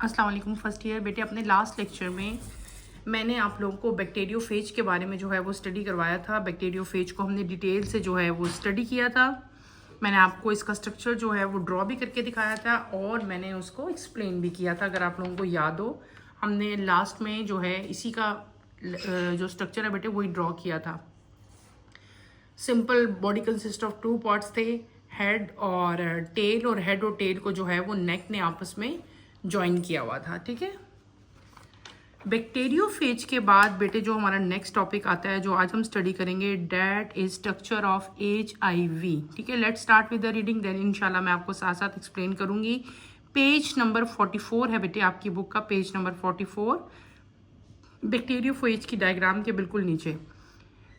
अस्सलाम वालेकुम first year बेटे। अपने लास्ट लेक्चर में मैंने आप लोगों को बैक्टीरियोफेज के बारे में जो है वो स्टडी करवाया था। बैक्टीरियोफेज को हमने डिटेल से जो है वो स्टडी किया था। मैंने आपको इसका स्ट्रक्चर जो है वो ड्रॉ भी करके दिखाया था और मैंने उसको एक्सप्लेन भी किया था। अगर आप लोगों को याद हो, हमने लास्ट में जो है इसी का जो स्ट्रक्चर है बेटे वही ड्रॉ किया था। Simple body consist of two parts थे, हेड और टेल, और हेड और टेल को जो है वो नेक ने आपस में ज्वाइन किया हुआ था। ठीक है, बैक्टीरियोफेज के बाद बेटे जो हमारा नेक्स्ट टॉपिक आता है जो आज हम स्टडी करेंगे, that is structure of HIV। ठीक है, let's start with the reading, then इंशाल्लाह मैं आपको साथ साथ एक्सप्लेन करूंगी। पेज नंबर 44 है बेटे आपकी बुक का, पेज नंबर 44, बैक्टीरियोफेज की डायग्राम के बिल्कुल नीचे।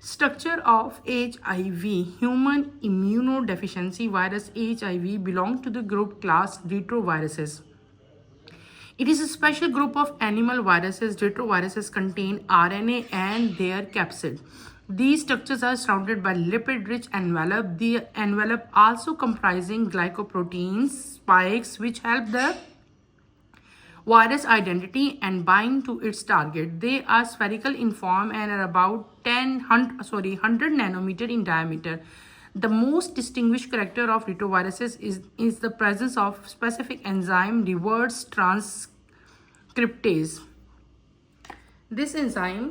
Structure of HIV, human immunodeficiency virus HIV belong to the group class retroviruses. It is a special group of animal viruses. Retroviruses contain RNA and their capsid. These structures are surrounded by lipid-rich envelope. The envelope also comprising glycoproteins spikes which help the virus identity and bind to its target. They are spherical in form and are about 100 nanometer in diameter. The most distinguished character of retroviruses is the presence of specific enzyme reverse transcriptase. This enzyme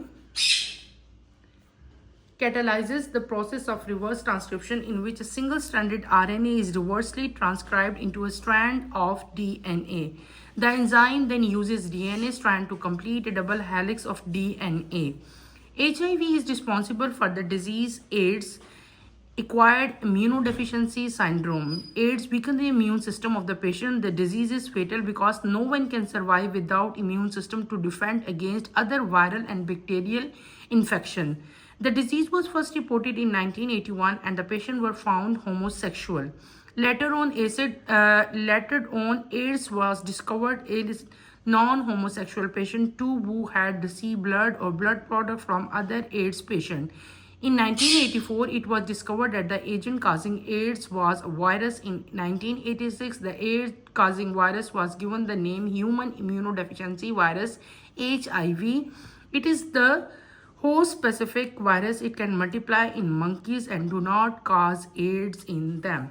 catalyzes the process of reverse transcription in which a single-stranded RNA is reversely transcribed into a strand of DNA. The enzyme then uses DNA strand to complete a double helix of DNA. HIV is responsible for the disease AIDS, acquired immunodeficiency syndrome. AIDS weakens the immune system of the patient. The disease is fatal because no one can survive without immune system to defend against other viral and bacterial infection. The disease was first reported in 1981 and the patient were found homosexual. Later on, AIDS was discovered in non-homosexual patient too who had received blood or blood product from other AIDS patient. In 1984, it was discovered that the agent causing AIDS was a virus. In 1986, the AIDS causing virus was given the name human immunodeficiency virus, HIV. It is the host specific virus. It can multiply in monkeys and do not cause AIDS in them.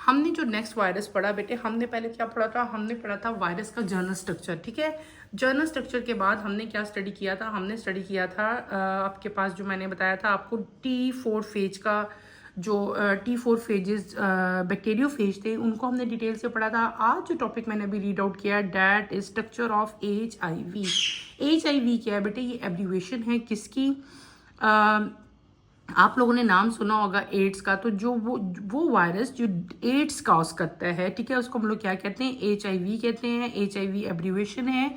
हमने जो next virus पढ़ा बेटे, हमने पहले क्या पढ़ा था? हमने पढ़ा था वायरस का जर्नल स्ट्रक्चर। ठीक है, जर्नल स्ट्रक्चर के बाद हमने क्या स्टडी किया था? हमने स्टडी किया था आपके पास जो मैंने बताया था आपको T4 फेज का, जो T4 फेजेस बैक्टीरियोफेज थे उनको हमने डिटेल से पढ़ा था। आज जो टॉपिक मैंने अभी रीड आउट किया, that is structure of HIV। HIV क्या है बेटे? ये एब्रीवेशन है किसकी? आप लोगों ने नाम सुना होगा एड्स का। तो जो वो वायरस जो एड्स कॉज करता है, ठीक है, उसको हम लोग क्या कहते हैं? HIV कहते हैं। HIV एब्रीवेशन है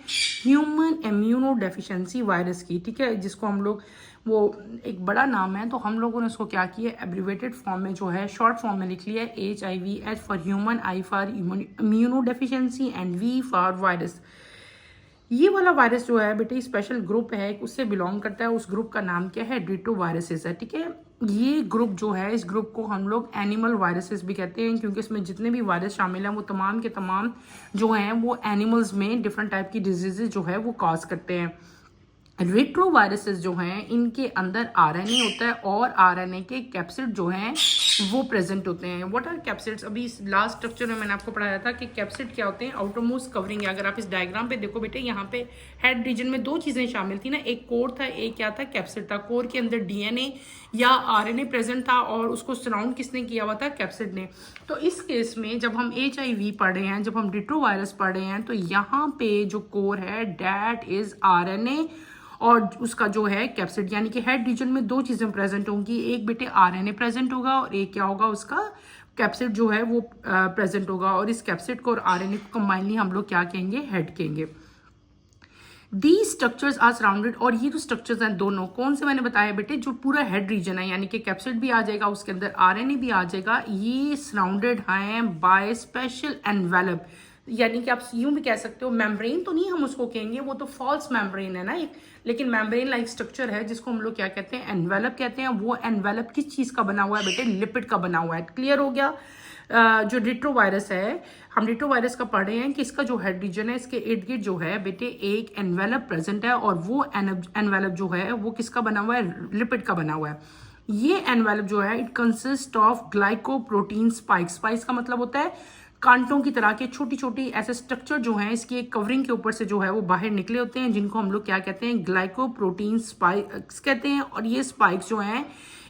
ह्यूमन इम्यूनो डेफिशिएंसी वायरस की। ठीक है, जिसको हम लोग, वो एक बड़ा नाम है तो हम लोगों ने उसको क्या किया, एब्रीवेटेड फॉर्म में जो है शॉर्ट फॉर्म में लिख लिया HIV। H for human, I for immuno deficiency and V for virus. ये वाला वायरस जो है बेटे स्पेशल ग्रुप है, उससे बिलोंग करता है। उस ग्रुप का नाम क्या है? रेट्रोवायरसेस है। ठीक है, ये ग्रुप जो है, इस ग्रुप को हम लोग एनिमल वायरसेस भी कहते हैं क्योंकि इसमें जितने भी वायरस शामिल हैं वो तमाम के तमाम जो हैं वो एनिमल्स में डिफरेंट टाइप की डिजीजेज जो है वो कॉज करते हैं। रेट्रोवायरसेस जो हैं इनके अंदर RNA होता है और RNA के कैप्सिड जो हैं वो प्रेजेंट होते हैं। What are capsids? अभी इस लास्ट स्ट्रक्चर में मैंने आपको पढ़ाया था कि कैप्सिड क्या होते हैं। आउटरमोस्ट कवरिंग है। अगर आप इस डायग्राम पे देखो बेटे, यहाँ पे हेड रीजन में दो चीजें शामिल थी ना, एक कोर था, एक क्या था? कैप्सिड था। कोर के अंदर DNA या RNA प्रेजेंट था और उसको सराउंड किसने किया हुआ था? कैप्सिड ने। तो इस केस में जब हम HIV पढ़ रहे हैं, जब हम रेट्रोवायरस पढ़ रहे हैं, तो यहाँ पे जो कोर है डैट इज RNA और उसका जो है कैप्सिड, यानी कि हेड रीजन में दो चीजें प्रेजेंट होंगी। एक बेटे RNA प्रेजेंट होगा और एक क्या होगा? उसका कैप्सिड जो है वो प्रेजेंट होगा। और इस कैप्सिड को और RNA को कंबाइनली हम लोग क्या कहेंगे? हेड कहेंगे। These structures are surrounded, और ये जो स्ट्रक्चर्स हैं दोनों कौन से मैंने बताया बेटे? जो पूरा हेड रीजन है, यानी कि कैप्सिड भी आ जाएगा, उसके अंदर RNA भी आ जाएगा, ये सराउंडेड हैं बाय स्पेशल एनवेलप। यानी कि आप यूं भी कह सकते हो, मेम्ब्रेन तो नहीं हम उसको कहेंगे, वो तो फॉल्स मेम्ब्रेन है ना एक, लेकिन मेम्ब्रेन लाइक स्ट्रक्चर है जिसको हम लोग क्या कहते हैं? एनवेलप कहते हैं। वो एनवेलप किस चीज का बना हुआ है बेटे? लिपिड का बना हुआ है। क्लियर हो गया? जो रिट्रोवायरस है, हम रिट्रोवायरस का पढ़ रहे हैं कि इसका जो हेड रीजन है, इसके इर्द गिर्द जो है बेटे एक एनवेलप प्रेजेंट है, और वो एनवेलप जो है वो किसका बना हुआ है, लिपिड का बना हुआ है। ये एनवेलप जो है it consist of glycoprotein spikes. Spikes का मतलब होता है कांटों की तरह के छोटी छोटी ऐसे स्ट्रक्चर जो हैं इसकी एक कवरिंग के ऊपर से जो है वो बाहर निकले होते हैं, जिनको हम लोग क्या कहते हैं, ग्लाइकोप्रोटीन स्पाइक्स कहते हैं। और ये स्पाइक्स जो हैं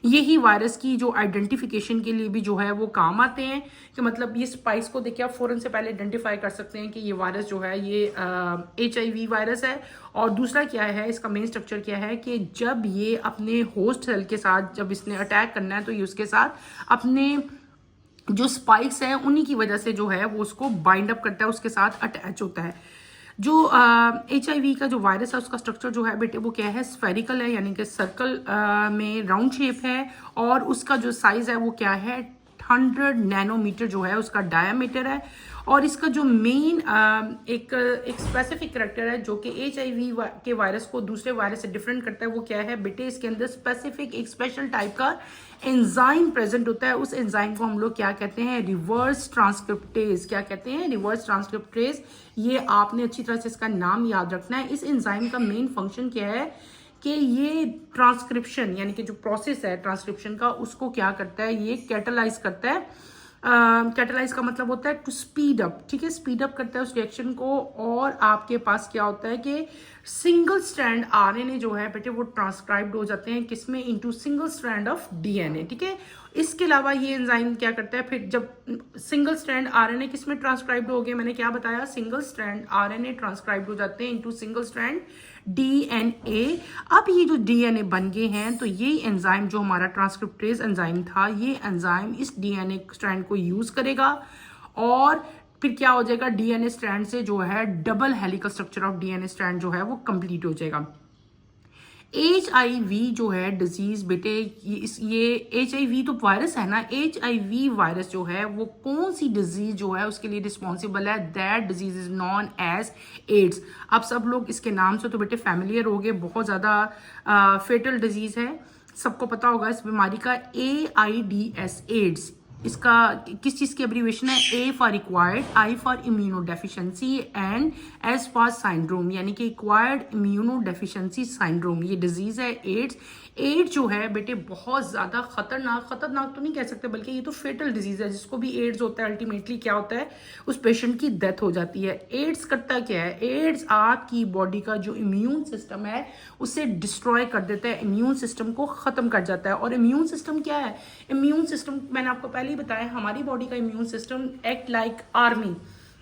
यही वायरस की जो आइडेंटिफिकेशन के लिए भी जो है वो काम आते हैं, कि मतलब ये स्पाइक्स को देख के आप फौरन से पहले आइडेंटिफाई कर सकते हैं कि ये वायरस जो है ये HIV वायरस है। और दूसरा क्या है, इसका मेन स्ट्रक्चर क्या है कि जब ये अपने होस्ट सेल के साथ जब इसने अटैक करना है तो ये उसके साथ अपने जो स्पाइक्स हैं उन्हीं की वजह से जो है वो उसको बाइंड अप करता है, उसके साथ अटैच होता है। जो HIV का जो वायरस है उसका स्ट्रक्चर जो है बेटे वो क्या है, स्फेरिकल है, यानी कि सर्कल में राउंड शेप है, और उसका जो साइज है वो क्या है, 100 नैनोमीटर जो है उसका डायामीटर है। और इसका जो मेन एक स्पेसिफिक करेक्टर है जो कि HIV के वायरस को दूसरे वायरस से डिफरेंट करता है, वो क्या है बेटे, इसके अंदर स्पेसिफिक एक स्पेशल टाइप का एंजाइम प्रेजेंट होता है। उस एंजाइम को हम लोग क्या कहते हैं, रिवर्स ट्रांसक्रिप्टेज। क्या कहते हैं, रिवर्स ट्रांसक्रिप्टेज। ये आपने अच्छी तरह से इसका नाम याद रखना है। इस एंजाइम का मेन फंक्शन क्या है कि ये ट्रांसक्रिप्शन यानी कि जो प्रोसेस है ट्रांसक्रिप्शन का उसको क्या करता है, ये कैटलाइज करता है। कैटलाइज का मतलब होता है टू स्पीड अप, ठीक है, स्पीड अप करता है उस रिएक्शन को। और आपके पास क्या होता है कि सिंगल स्ट्रैंड RNA जो है बेटे वो ट्रांसक्राइब्ड हो जाते हैं किसमें, into single strand of DNA, ठीक है। इसके अलावा ये एंजाइम क्या करता है, फिर जब सिंगल स्ट्रैंड RNA किसमें ट्रांसक्राइब्ड हो गए, मैंने क्या बताया, सिंगल स्ट्रैंड RNA ट्रांसक्राइब्ड हो जाते हैं इनटू सिंगल स्ट्रैंड DNA। अब ये जो DNA बन गए हैं तो ये एंजाइम जो हमारा ट्रांसक्रिप्टेज एंजाइम था, ये एंजाइम इस DNA स्ट्रैंड को यूज करेगा, और फिर क्या हो जाएगा, DNA स्ट्रैंड से जो है double helical structure of DNA strand जो है वो कंप्लीट हो जाएगा। HIV जो है डिजीज बेटे, ये HIV तो वायरस है ना, HIV वायरस जो है वो कौन सी डिजीज जो है उसके लिए रिस्पॉन्सिबल है, that disease is known as AIDS. आप सब लोग इसके नाम से तो बेटे फैमिलियर हो गए, बहुत ज़्यादा फेटल डिजीज है, सबको पता होगा इस बीमारी का, AIDS एड्स। इसका किस चीज़ की एब्रीवेशन है, A for acquired, I for immunodeficiency and S for syndrome, यानी कि एक्वायर्ड इम्यूनोडेफिशिएंसी साइंड्रोम ये डिजीज़ है एड्स। एड्स जो है बेटे बहुत ज़्यादा खतरनाक तो नहीं कह सकते, बल्कि ये तो फेटल डिजीज़ है। जिसको भी एड्स होता है अल्टीमेटली क्या होता है, उस पेशेंट की डेथ हो जाती है। एड्स करता क्या है, एड्स आपकी बॉडी का जो इम्यून सिस्टम है उसे डिस्ट्रॉय कर देता है, इम्यून सिस्टम को ख़त्म कर जाता है। और इम्यून सिस्टम क्या है, इम्यून सिस्टम मैंने आपको पहले ही बताया, हमारी बॉडी का immune system act like army.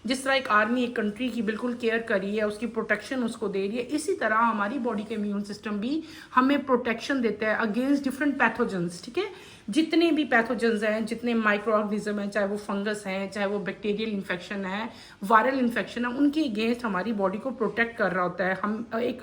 जिस तरह एक आर्मी एक कंट्री की बिल्कुल केयर कर रही है, उसकी प्रोटेक्शन उसको दे रही है, इसी तरह हमारी बॉडी का इम्यून सिस्टम भी हमें प्रोटेक्शन देता है अगेंस्ट डिफरेंट पैथोजेंस, ठीक है। जितने भी पैथोजेंस हैं, जितने माइक्रो ऑर्गेनिज्म हैं, चाहे वो फंगस हैं, चाहे वो बैक्टीरियल इन्फेक्शन है, वायरल इन्फेक्शन है, उनके अगेंस्ट हमारी बॉडी को प्रोटेक्ट कर रहा होता है। हम एक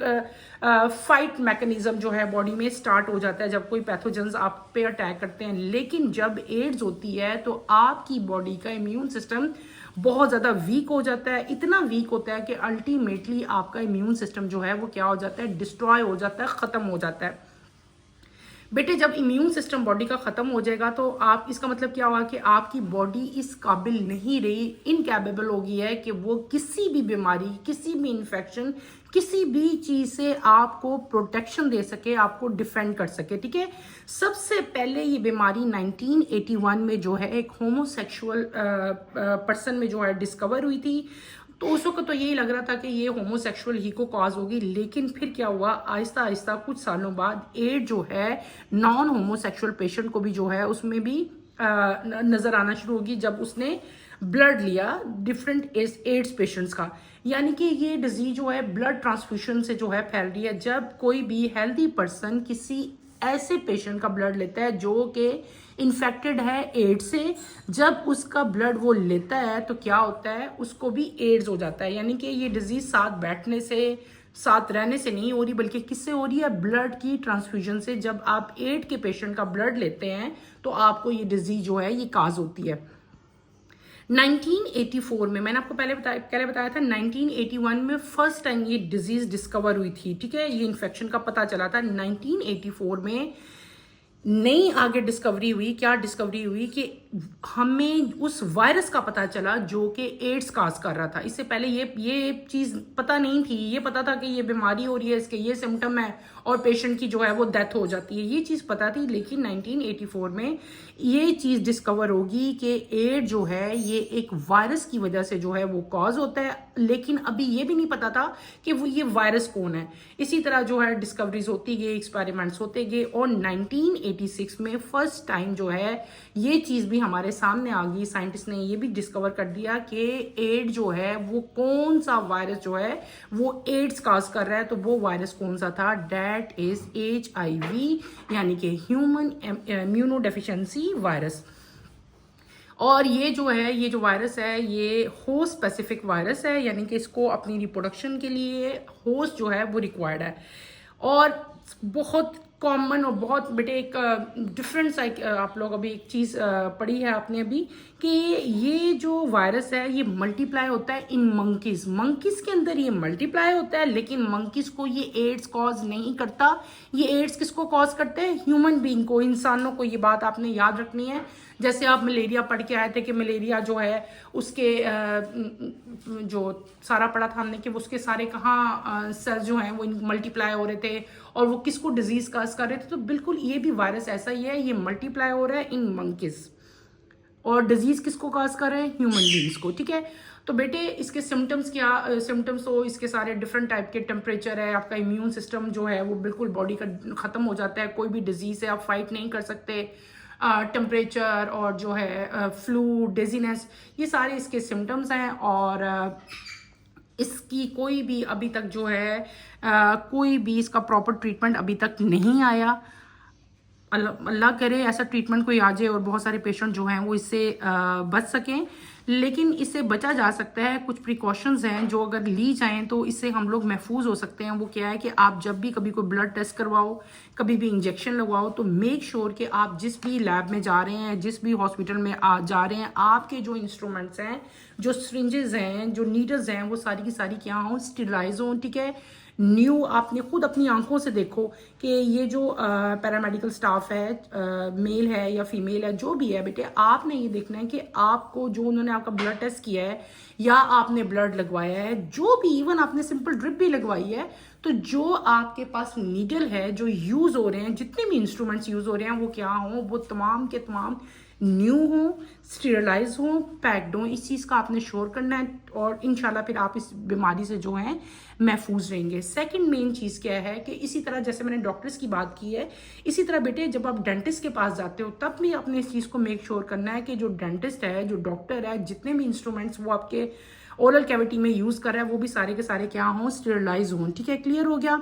फाइट मैकेनिज्म जो है बॉडी में स्टार्ट हो जाता है जब कोई पैथोजेंस आप पे अटैक करते हैं। लेकिन जब एड्स होती है तो आपकी बॉडी का इम्यून सिस्टम बहुत ज़्यादा वीक हो जाता है, इतना वीक होता है कि अल्टीमेटली आपका इम्यून सिस्टम जो है वो क्या हो जाता है, डिस्ट्रॉय हो जाता है, ख़त्म हो जाता है। बेटे जब इम्यून सिस्टम बॉडी का ख़त्म हो जाएगा तो आप, इसका मतलब क्या होगा कि आपकी बॉडी इस काबिल नहीं रही, इनकैपेबल हो गई है कि वो किसी भी बीमारी, किसी भी इन्फेक्शन, किसी भी चीज़ से आपको प्रोटेक्शन दे सके, आपको डिफेंड कर सके, ठीक है। सबसे पहले ये बीमारी 1981 में जो है एक होमोसेक्सुअल पर्सन में जो है डिस्कवर हुई थी। तो उस वक्त तो यही लग रहा था कि ये होमोसेक्सुअल ही को कॉज होगी, लेकिन फिर क्या हुआ, आहिस्ता आहिस्ता कुछ सालों बाद एड जो है नॉन होमोसेक्सुअल पेशेंट को भी जो है उसमें भी नज़र आना शुरू होगी जब उसने ब्लड लिया डिफरेंट एड्स पेशेंट्स का। यानी कि ये डिजीज जो है ब्लड ट्रांसफ्यूशन से जो है फैल रही है। जब कोई भी हेल्दी पर्सन किसी ऐसे पेशेंट का ब्लड लेता है जो कि इन्फेक्टेड है एड्स से, जब उसका ब्लड वो लेता है तो क्या होता है, उसको भी एड्स हो जाता है। यानी कि ये डिजीज साथ बैठने से, साथ रहने से नहीं हो रही, बल्कि किससे हो रही है, ब्लड की ट्रांसफ्यूजन से। जब आप एड के पेशेंट का ब्लड लेते हैं तो आपको ये डिजीज जो है ये काज होती है। 1984 में, मैंने आपको पहले बताया था 1981 में फर्स्ट टाइम ये डिजीज डिस्कवर हुई थी, ठीक है, ये इन्फेक्शन का पता चला था। 1984 में नई आगे डिस्कवरी हुई, क्या डिस्कवरी हुई कि हमें उस वायरस का पता चला जो कि एड्स काज कर रहा था। इससे पहले ये चीज़ पता नहीं थी। ये पता था कि ये बीमारी हो रही है, इसके ये सिम्टम है और पेशेंट की जो है वो डेथ हो जाती है, ये चीज़ पता थी। लेकिन 1984 में ये चीज़ डिस्कवर होगी कि एड जो है ये एक वायरस की वजह से जो है वो कॉज होता है, लेकिन अभी ये भी नहीं पता था कि वो ये वायरस कौन है। इसी तरह जो है डिस्कवरीज होती गई, एक्सपेरिमेंट्स होते गए और 1986 में फर्स्ट टाइम जो है ये चीज़ भी हमारे सामने आ गई। साइंटिस्ट ने ये भी डिस्कवर कर दिया कि एड जो है वो कौन सा वायरस जो है वो एड्स काज कर रहा है। तो वो वायरस कौन सा था? डेट इज HIV, यानी कि ह्यूमन इम्यूनो डेफिशिएंसी वायरस। और ये जो वायरस है ये होस्ट स्पेसिफिक वायरस है, यानी कि इसको अपनी रिप्रोडक्शन के लिए होस्ट जो है वो रिक्वायर्ड है। और बहुत कॉमन और बहुत बेटे एक डिफरेंट साइक आप लोग अभी एक चीज़ पढ़ी है आपने अभी कि ये जो वायरस है ये मल्टीप्लाई होता है इन मंकीज़ के अंदर ये मल्टीप्लाई होता है, लेकिन मंकीज़ को ये एड्स कॉज नहीं करता। ये एड्स किसको कॉज करते हैं? ह्यूमन बीइंग को, इंसानों को। ये बात आपने याद रखनी है। जैसे आप मलेरिया पढ़ के आए थे कि मलेरिया जो है उसके जो सारा पढ़ा था हमने कि उसके सारे कहाँ सेल्स जो हैं वो मल्टीप्लाई हो रहे थे और वो किसको डिजीज काज कर रहे थे। तो बिल्कुल ये भी वायरस ऐसा ही है, ये मल्टीप्लाई हो रहा है इन मंकीज और डिजीज किसको काज कर रहे हैं? ह्यूमन बींग्स को। ठीक है, तो बेटे इसके सिम्टम्स क्या? सिम्टम्स तो इसके सारे डिफरेंट टाइप के। टेम्परेचर है, आपका इम्यून सिस्टम जो है वो बिल्कुल बॉडी का खत्म हो जाता है, कोई भी डिजीज है आप फाइट नहीं कर सकते। टेम्परेचर और जो है फ्लू, डिजीनेस, ये सारे इसके सिम्टम्स हैं। और इसकी कोई भी अभी तक जो है कोई भी इसका प्रॉपर ट्रीटमेंट अभी तक नहीं आया। अल्लाह करे ऐसा ट्रीटमेंट कोई आ जाए और बहुत सारे पेशेंट जो हैं वो इससे बच सकें। लेकिन इससे बचा जा सकता है। कुछ प्रिकॉशंस हैं जो अगर ली जाएं तो इससे हम लोग महफूज हो सकते हैं। वो क्या है कि आप जब भी कभी कोई ब्लड टेस्ट करवाओ, कभी भी इंजेक्शन लगवाओ, तो मेक श्योर कि आप जिस भी लैब में जा रहे हैं, जिस भी हॉस्पिटल में जा रहे हैं, आपके जो इंस्ट्रूमेंट्स हैं, जो सिरिंजेस हैं, जो नीडल्स हैं, वो सारी की सारी क्या हों? स्टेरिलाइज हों। ठीक है, न्यू आपने खुद अपनी आंखों से देखो कि ये जो पैरामेडिकल स्टाफ है, मेल है या फीमेल है, जो भी है बेटे, आपने ये देखना है कि आपको जो उन्होंने आपका ब्लड टेस्ट किया है या आपने ब्लड लगवाया है, जो भी, इवन आपने सिंपल ड्रिप भी लगवाई है, तो जो आपके पास नीडल है जो यूज हो रहे हैं, जितने भी इंस्ट्रूमेंट्स यूज हो रहे हैं, वो क्या हों? वो तमाम के तमाम न्यू हो, स्टेरिलाइज हो, पैक्ड हो। इस चीज़ का आपने श्योर करना है और इंशाल्लाह फिर आप इस बीमारी से जो है महफूज रहेंगे। सेकंड मेन चीज़ क्या है कि इसी तरह जैसे मैंने डॉक्टर्स की बात की है, इसी तरह बेटे जब आप डेंटिस्ट के पास जाते हो तब भी आपने इस चीज़ को मेक श्योर करना है कि जो डेंटिस्ट है, जो डॉक्टर है, जितने भी इंस्ट्रूमेंट्स वो आपके ओरल कैविटी में यूज़ कर रहा है, वो भी सारे के सारे क्या हों? स्टेरिलाइज हों। ठीक है, क्लियर हो गया?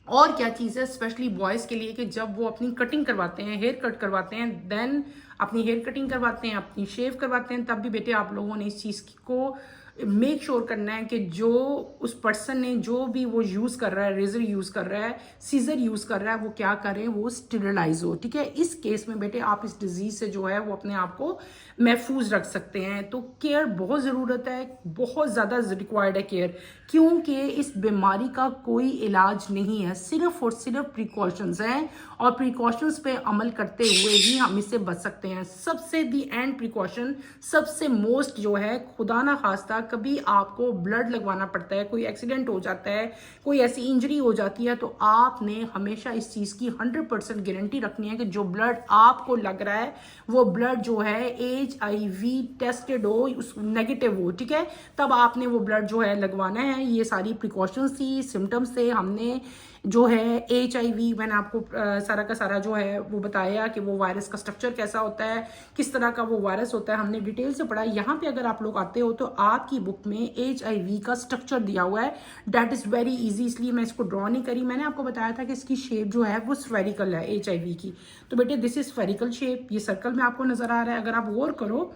और क्या चीज़ है स्पेशली बॉयज़ के लिए कि जब वो अपनी कटिंग करवाते हैं, हेयर कट करवाते हैं, देन अपनी हेयर कटिंग करवाते हैं, अपनी शेव करवाते हैं, तब भी बेटे आप लोगों ने इस चीज़ को मेक श्योर करना है कि जो उस पर्सन ने जो भी वो यूज़ कर रहा है, रेजर यूज़ कर रहा है, सीजर यूज़ कर रहा है, वो क्या करें? वो स्टेरिलाइज हो। ठीक है, इस केस में बेटे आप इस डिजीज़ से जो है वो अपने आप को महफूज रख सकते हैं। तो केयर बहुत ज़रूरत है, बहुत ज़्यादा रिक्वायर्ड है केयर, क्योंकि इस बीमारी का कोई इलाज नहीं है, सिर्फ और सिर्फ प्रिकॉशंस हैं और प्रिकॉशंस पे अमल करते हुए ही हम इससे बच सकते हैं। सबसे दी एंड प्रिकॉशन, सबसे मोस्ट जो है, खुदा ना खास्ता कभी आपको ब्लड लगवाना पड़ता है, कोई एक्सीडेंट हो जाता है, कोई ऐसी इंजरी हो जाती है, तो आपने हमेशा इस चीज़ की 100% गारंटी रखनी है कि जो ब्लड आपको लग रहा है वो ब्लड जो है HIV टेस्टेड हो, उस नेगेटिव हो। ठीक है, तब आपने वो ब्लड जो है लगवाना है। ये सारी प्रिकॉशंस थी, सिम्टम्स थे। हमने जो है HIV, मैंने आपको सारा का सारा जो है वो बताया कि वो वायरस का स्ट्रक्चर कैसा होता है, किस तरह का वो वायरस होता है, हमने डिटेल से पढ़ा। यहाँ पे अगर आप लोग आते हो तो आपकी बुक में HIV का स्ट्रक्चर दिया हुआ है, डेट इज़ वेरी इजी, इसलिए मैं इसको ड्रॉ नहीं करी। मैंने आपको बताया था कि इसकी शेप जो है वो स्फेरिकल है HIV की, तो बेटे दिस इज स्फेरिकल शेप। ये सर्कल में आपको नजर आ रहा है, अगर आप गौर करो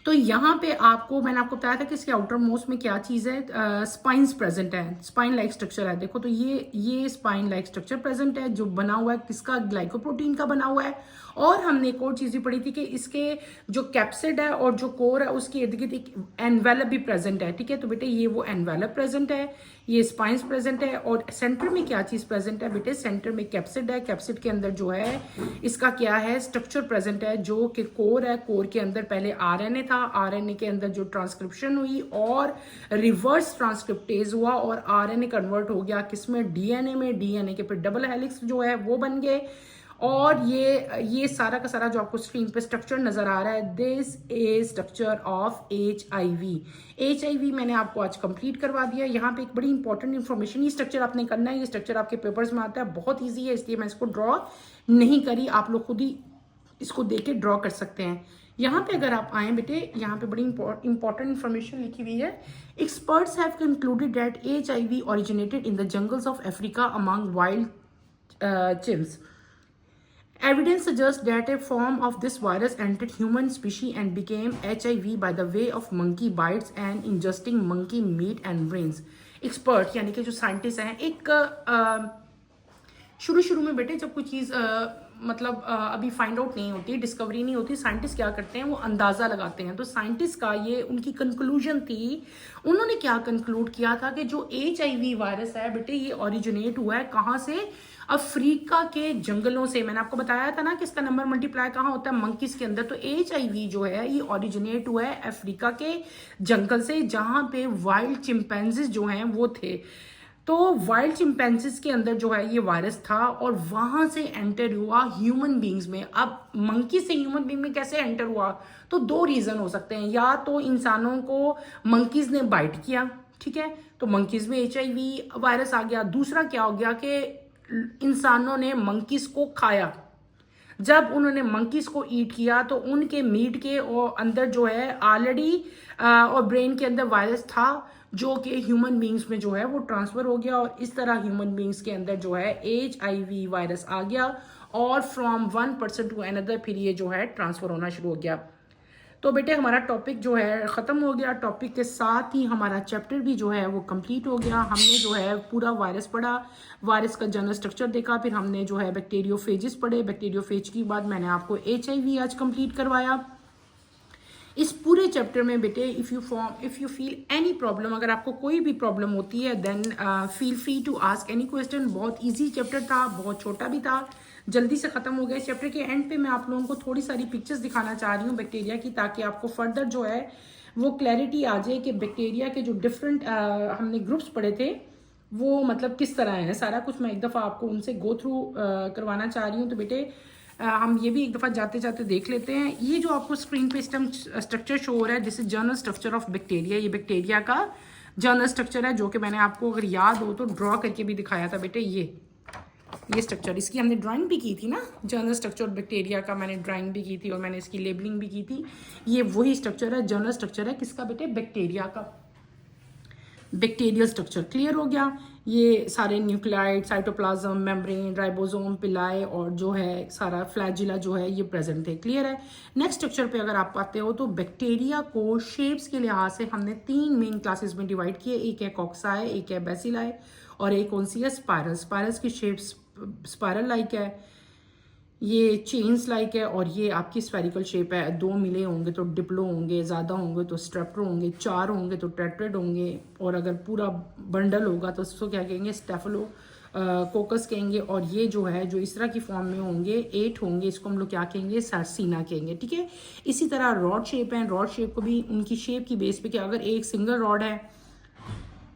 तो यहाँ पे आपको मैंने आपको बताया था कि इसके आउटर मोस्ट में क्या चीज़ है, स्पाइन्स प्रेजेंट है, स्पाइन लाइक स्ट्रक्चर है। देखो तो ये स्पाइन लाइक स्ट्रक्चर प्रेजेंट है जो बना हुआ है किसका, ग्लाइकोप्रोटीन का बना हुआ है। और हमने एक और चीज़ भी पढ़ी थी कि इसके जो कैप्सिड है और जो कोर है उसके इर्द गिर्द एक एनवेलप भी प्रेजेंट है, ठीक है। तो बेटे ये वो एनवेलप प्रेजेंट है, ये स्पाइंस प्रेजेंट है, और सेंटर में क्या चीज़ प्रेजेंट है बेटे, सेंटर में कैप्सिड है। कैप्सिड के अंदर जो है इसका क्या है, स्ट्रक्चर प्रेजेंट है जो कि कोर है। कोर के अंदर पहले आरएनए था, आरएनए के अंदर जो ट्रांसक्रिप्शन हुई और रिवर्स ट्रांसक्रिप्टेज हुआ और आरएनए कन्वर्ट हो गया किसमें, डीएनए में। डीएनए के फिर डबल हेलिक्स जो है वो बन गए। और ये सारा का सारा जो आपको स्क्रीन पे स्ट्रक्चर नजर आ रहा है, this is structure of HIV। HIV मैंने आपको आज कंप्लीट करवा दिया। यहाँ पे एक बड़ी इंपॉर्टेंट इन्फॉर्मेशन, ये स्ट्रक्चर आपने करना है, ये स्ट्रक्चर आपके पेपर्स में आता है, बहुत ईजी है, इसलिए मैं इसको ड्रॉ नहीं करी, आप लोग खुद ही इसको देख के ड्रॉ कर सकते हैं। यहाँ पे अगर आप आए बेटे, यहाँ पे बड़ी इंपॉर्टेंट इन्फॉर्मेशन लिखी हुई है। Experts have concluded that HIV originated in the jungles of Africa among wild chimps. Evidence suggests that a form of this virus entered human species and became HIV by the way of monkey bites and ingesting monkey meat and brains. Expert यानी कि जो scientist हैं, एक शुरू में बेटे जब कोई चीज़ मतलब अभी फाइंड आउट नहीं होती, डिस्कवरी नहीं होती, साइंटिस्ट क्या करते हैं, वो अंदाज़ा लगाते हैं। तो साइंटिस्ट का ये उनकी कंक्लूजन थी, उन्होंने क्या कंक्लूड किया था कि जो HIV वायरस है बेटे ये ओरिजिनेट हुआ है कहाँ से, अफ्रीका के जंगलों से। मैंने आपको बताया था ना कि इसका नंबर मल्टीप्लाई कहाँ होता है, मंकीज के अंदर। तो HIV जो है ये ओरिजिनेट हुआ है अफ्रीका के जंगल से, जहाँ पे वाइल्ड चिंपैंजीज जो हैं वो थे। तो वाइल्ड चिंपैंजीज के अंदर जो है ये वायरस था और वहां से एंटर हुआ ह्यूमन बींग्स में। अब मंकी से ह्यूमन बींग में कैसे एंटर हुआ, तो दो रीजन हो सकते हैं, या तो इंसानों को मंकीज ने बाइट किया, ठीक है, तो मंकीज में HIV वायरस आ गया। दूसरा क्या हो गया कि इंसानों ने मंकीज को खाया, जब उन्होंने मंकीज को ईट किया तो उनके मीट के और अंदर जो है ऑलरेडी और ब्रेन के अंदर वायरस था जो कि ह्यूमन बींग्स में जो है वो ट्रांसफर हो गया, और इस तरह ह्यूमन बींग्स के अंदर जो है HIV वायरस आ गया और from one person to another फिर ये जो है ट्रांसफर होना शुरू हो गया। तो बेटे हमारा टॉपिक जो है ख़त्म हो गया, टॉपिक के साथ ही हमारा चैप्टर भी जो है वो कंप्लीट हो गया। हमने जो है पूरा वायरस पढ़ा, वायरस का जनरल स्ट्रक्चर देखा, फिर हमने जो है बैक्टीरियोफेजिस पढ़े, बैक्टीरियोफेज के बाद मैंने आपको HIV आज कंप्लीट करवाया। इस पूरे चैप्टर में बेटे if you feel any problem, अगर आपको कोई भी प्रॉब्लम होती है then feel free to ask any question. बहुत इजी चैप्टर था, बहुत छोटा भी था, जल्दी से ख़त्म हो गया। इस चैप्टर के एंड पे मैं आप लोगों को थोड़ी सारी पिक्चर्स दिखाना चाह रही हूँ बैक्टीरिया की, ताकि आपको फर्दर जो है वो क्लैरिटी आ जाए कि बैक्टीरिया के जो डिफरेंट हमने ग्रुप्स पढ़े थे वो मतलब किस तरह हैं। सारा कुछ मैं एक दफ़ा आपको उनसे गो थ्रू करवाना चाह रही हूँ। तो बेटे हम ये भी एक दफ़ा जाते जाते देख लेते हैं। ये जो आपको स्क्रीन पे स्ट्रक्चर शो हो रहा है, this is journal structure of bacteria. ये बैक्टीरिया का जर्नल स्ट्रक्चर है जो कि मैंने आपको अगर याद हो तो ड्रॉ करके भी दिखाया था बेटे। ये स्ट्रक्चर, इसकी हमने ड्राइंग भी की थी ना, जर्नल स्ट्रक्चर बैक्टीरिया का मैंने ड्राइंग भी की थी और मैंने इसकी लेबलिंग भी की थी। ये वही स्ट्रक्चर है, जर्नल स्ट्रक्चर है किसका बेटे, बैक्टीरिया का। बैक्टीरियल स्ट्रक्चर क्लियर हो गया। ये सारे न्यूक्लियाइड, साइटोप्लाज्म, मेम्ब्रेन, राइबोसोम, पिलाई और जो है सारा फ्लैजिला जो है ये प्रेजेंट है। क्लियर है। नेक्स्ट स्ट्रक्चर पे अगर आप पाते हो तो बैक्टीरिया को शेप्स के लिहाज से हमने 3 मेन क्लासेस में डिवाइड किए। एक है कॉक्साई, एक है बेसिलाई और एक कौन सी है, स्पायरल। स्पायरल्स की शेप्स स्पायरल लाइक है, ये चेन्स लाइक है, और ये आपकी स्फेरिकल शेप है। 2 मिले होंगे तो डिप्लो होंगे, ज़्यादा होंगे तो स्ट्रेप्टो होंगे, 4 होंगे तो टेट्रेड होंगे, और अगर पूरा बंडल होगा तो उसको क्या कहेंगे, स्टेफलो कोकस कहेंगे। और ये जो है जो इस तरह की फॉर्म में होंगे 8 होंगे, इसको हम लोग क्या कहेंगे, सार्सिना कहेंगे। ठीक है। इसी तरह रॉड शेप है, रॉड शेप को भी उनकी शेप की बेस पे कि अगर एक सिंगल रॉड है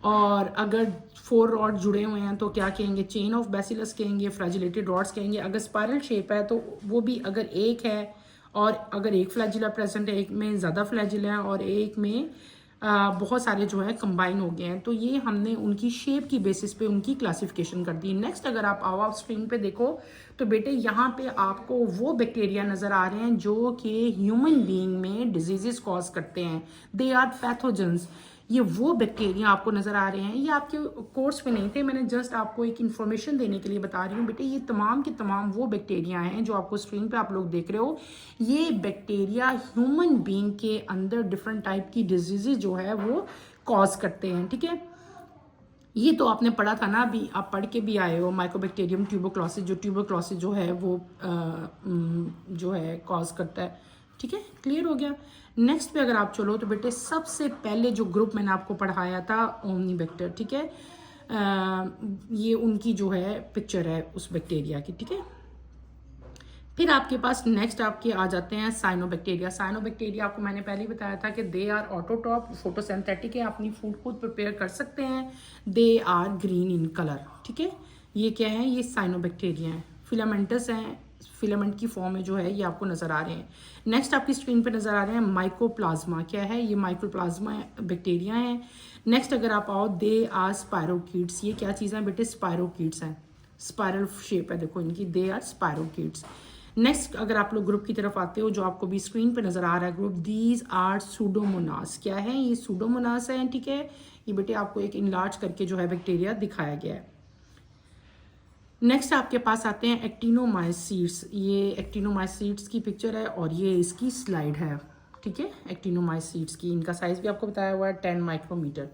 और अगर 4 रॉड जुड़े हुए हैं तो क्या कहेंगे, चेन ऑफ बैसिलस कहेंगे, फ्लैजिलेटेड रॉड्स कहेंगे। अगर स्पायरल शेप है तो वो भी अगर एक है और अगर एक फ्लैजिला प्रेजेंट है, एक में ज़्यादा फ्लैजिला है और एक में बहुत सारे जो है कंबाइन हो गए हैं, तो ये हमने उनकी शेप की बेसिस पे उनकी क्लासिफिकेशन कर दी। नेक्स्ट अगर आप आओ स्क्रीन पे देखो तो बेटे यहाँ पे आपको वो बैक्टीरिया नज़र आ रहे हैं जो कि ह्यूमन बीइंग में डिजीजेस कॉज करते हैं। They are pathogens. ये वो बैक्टीरिया आपको नज़र आ रहे हैं, ये आपके कोर्स में नहीं थे, मैंने जस्ट आपको एक इन्फॉर्मेशन देने के लिए बता रही हूँ बेटे। ये तमाम के तमाम वो बैक्टीरिया हैं जो आपको स्क्रीन पे आप लोग देख रहे हो। ये बैक्टीरिया ह्यूमन बीइंग के अंदर डिफरेंट टाइप की डिजीज़ जो है वो कॉज करते हैं, ठीक है। ये तो आपने पढ़ा था ना, अभी आप पढ़ के भी आए हो, माइकोबैक्टीरियम ट्यूबरक्लोसिस, जो ट्यूबरक्लोसिस जो है वो जो है कॉज करता है, ठीक है। क्लियर हो गया। नेक्स्ट पे अगर आप चलो तो बेटे सबसे पहले जो ग्रुप मैंने आपको पढ़ाया था ओमनीबैक्टर, ठीक है। ये उनकी जो है पिक्चर है उस बैक्टीरिया की, ठीक है। फिर आपके पास नेक्स्ट आपके आ जाते हैं साइनोबैक्टीरिया। साइनोबैक्टीरिया आपको मैंने पहले ही बताया था कि दे आर ऑटोट्रॉफ, फोटोसिंथेटिक है, अपनी फूड खुद प्रिपेयर कर सकते हैं। They are green in colour, ठीक है। ये क्या है, ये साइनोबैक्टीरिया हैं, फिलामेंटस हैं, फिलामेंट की फॉर्म में जो है ये आपको नजर आ रहे हैं। नेक्स्ट आपकी स्क्रीन पे नजर आ रहे हैं माइकोप्लाज्मा। क्या है ये, माइकोप्लाज्मा बैक्टीरिया हैं। नेक्स्ट अगर आप आओ, दे आर स्पायरोकीट्स। ये क्या चीज़ है बेटे, स्पायरोकीट्स हैं, स्पायरल शेप है देखो इनकी, दे आर स्पायरोकीट्स। नेक्स्ट अगर आप लोग ग्रुप की तरफ आते हो, जो आपको भी स्क्रीन पे नजर आ रहा है ग्रुप, दीज आर सूडोमोनास। क्या है ये, सूडोमोनास है, ठीक है। ये बेटे आपको एक इनलार्ज करके जो है बैक्टीरिया दिखाया गया है। नेक्स्ट आपके पास आते हैं एक्टिनोमाइसीट्स। ये एक्टिनोमाइसीट्स की पिक्चर है और ये इसकी स्लाइड है, ठीक है। एक्टिनोमाइसीट्स की इनका साइज भी आपको बताया हुआ है 10 माइक्रोमीटर।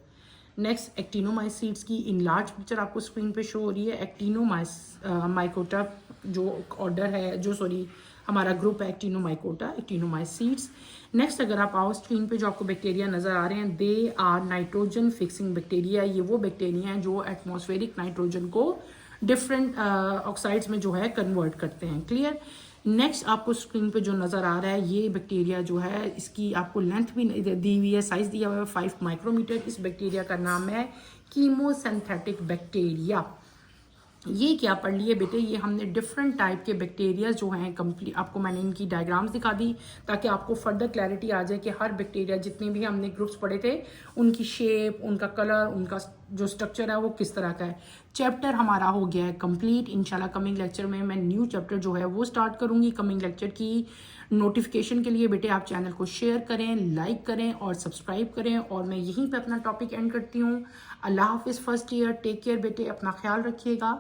नेक्स्ट एक्टिनोमाइसीट्स की इनलार्ज पिक्चर आपको स्क्रीन पे शो हो रही है। एक्टिनोमाइकोटा जो ऑर्डर है, जो सॉरी हमारा ग्रुप है एक्टिनोमाइकोटा, एक्टिनोमाइसीट्स। नेक्स्ट अगर आप आओ स्क्रीन पे जो आपको बैक्टीरिया नजर आ रहे हैं, they are nitrogen fixing bacteria. ये वो बैक्टीरिया हैं जो एटमॉस्फेरिक नाइट्रोजन को डिफरेंट ऑक्साइड्स में जो है कन्वर्ट करते हैं। क्लियर। नेक्स्ट आपको स्क्रीन पे जो नज़र आ रहा है, ये बैक्टीरिया जो है इसकी आपको लेंथ भी दी हुई है, साइज दिया हुआ है 5 माइक्रोमीटर। इस बैक्टीरिया का नाम है कीमोसिंथेटिक बैक्टीरिया। ये क्या पढ़ लिए बेटे, ये हमने डिफरेंट टाइप के बैक्टीरिया जो हैं कंप्लीट, आपको मैंने इनकी डायग्राम्स दिखा दी ताकि आपको फर्दर क्लैरिटी आ जाए कि हर बैक्टीरिया जितने भी हमने ग्रुप्स पढ़े थे उनकी शेप, उनका कलर, उनका जो स्ट्रक्चर है वो किस तरह का है। चैप्टर हमारा हो गया है कंप्लीट। इंशाल्लाह कमिंग लेक्चर में मैं न्यू चैप्टर जो है वो स्टार्ट करूंगी। कमिंग लेक्चर की नोटिफिकेशन के लिए बेटे आप चैनल को शेयर करें, लाइक करें और सब्सक्राइब करें। और मैं यहीं पे अपना टॉपिक एंड करती हूँ। अल्लाह हाफिज़ फर्स्ट ईयर, टेक केयर बेटे, अपना ख्याल रखिएगा।